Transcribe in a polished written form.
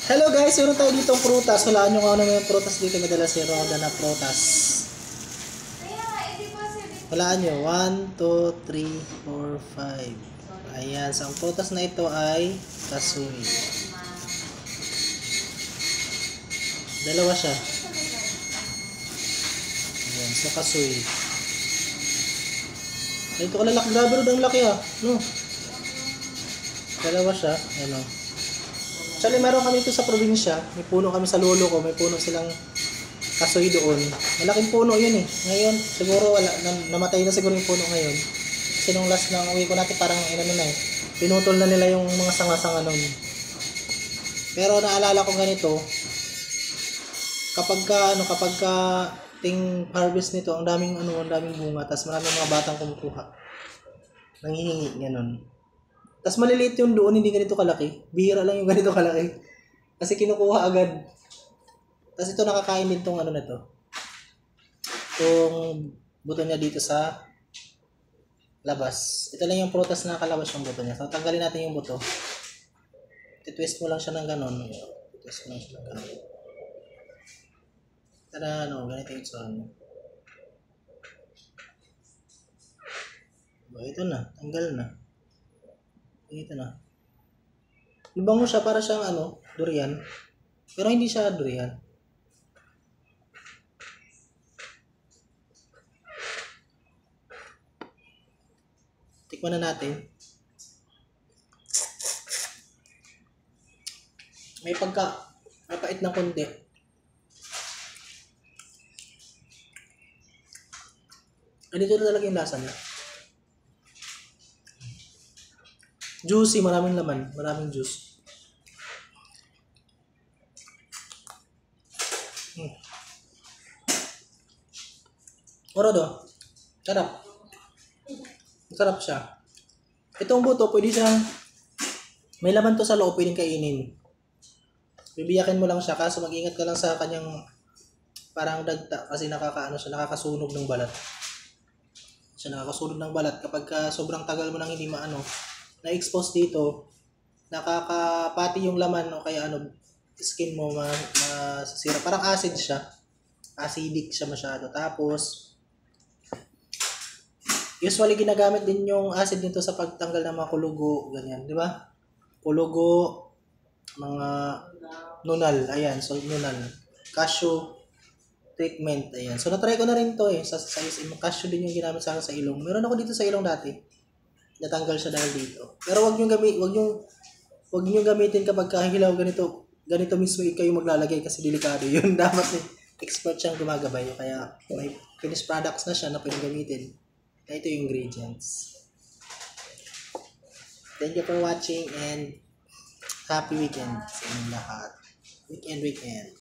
Hello guys, meron tayo ditong prutas. Walaan nyo kung ano yung prutas dito. Madala si Roda na prutas. Walaan nyo. 1, 2, 3, 4, 5. Ayan. So, ang prutas na ito ay kasui. Dalawa siya. Ayan. So, kasui. Ito kalalaki. Grabe rin ang laki ah. No? Dalawa siya. Ano. Actually, meron kami ito sa probinsya. May puno kami sa lolo ko. May puno silang kasoy doon. Malaking puno yun eh. Ngayon, siguro wala. Namatay na siguro yung puno ngayon. Kasi nung last na uwi ko natin, parang inano na eh. Pinutol na nila yung mga sanga-sanga nun. Pero naalala ko ganito. Kapag ting harvest nito, ang daming bunga. Tapos maraming mga batang kumukuha. Nanghihingi, ganun. Tapos maliliit yung doon, hindi ganito kalaki. Bihira lang yung ganito kalaki. Kasi kinukuha agad. Tapos ito nakakain din tong ano na to. Itong buto niya dito sa labas. Ito lang yung prutas na nakalabas yung buto niya. So tanggalin natin yung buto. Titwist mo lang siya ng ganon. Titwist mo lang siya ng ganon. Tara, ganito yung itsura niya. Ito na, tanggal na. Ito na. Lubango siya para siyang durian. Pero hindi siya durian. Tikman na natin. May mapait na konti. Dito na talaga yung lasa niya. Juicy, maraming laman, maraming juice. Orodo, sarap. Sarap siya. Itong buto, pwede siyang, may laman to sa loob, pwedeng kainin. Bibiyakin mo lang siya, kaso mag-ingat ka lang sa kanyang parang dagta, kasi nakakasunog ng balat. Nakakasunog ng balat kapag sobrang tagal mo nang hindi na-expose dito, nakakapati yung laman o kaya skin mo masisira. Parang acid siya. Acidic siya masyado. Tapos, usually ginagamit din yung acid nito sa pagtanggal ng mga kulugo, ganyan, di ba? Kulugo, mga nunal, ayan, so nunal. Cashew treatment, ayan. So na-try ko na rin to sa cashew din yung ginamit sa akin sa ilong. Meron ako dito sa ilong dati. Natanggal siya dahil dito. Pero wag niyo gamitin kapag kahilaw ganito mismo kayo maglalagay kasi delikado 'yun. Dapat expert siyang gumagabay kaya may finished products na siya na pwedeng gamitin. Ito yung ingredients. Thank you for watching and happy weekend sa inyong lahat. Weekend.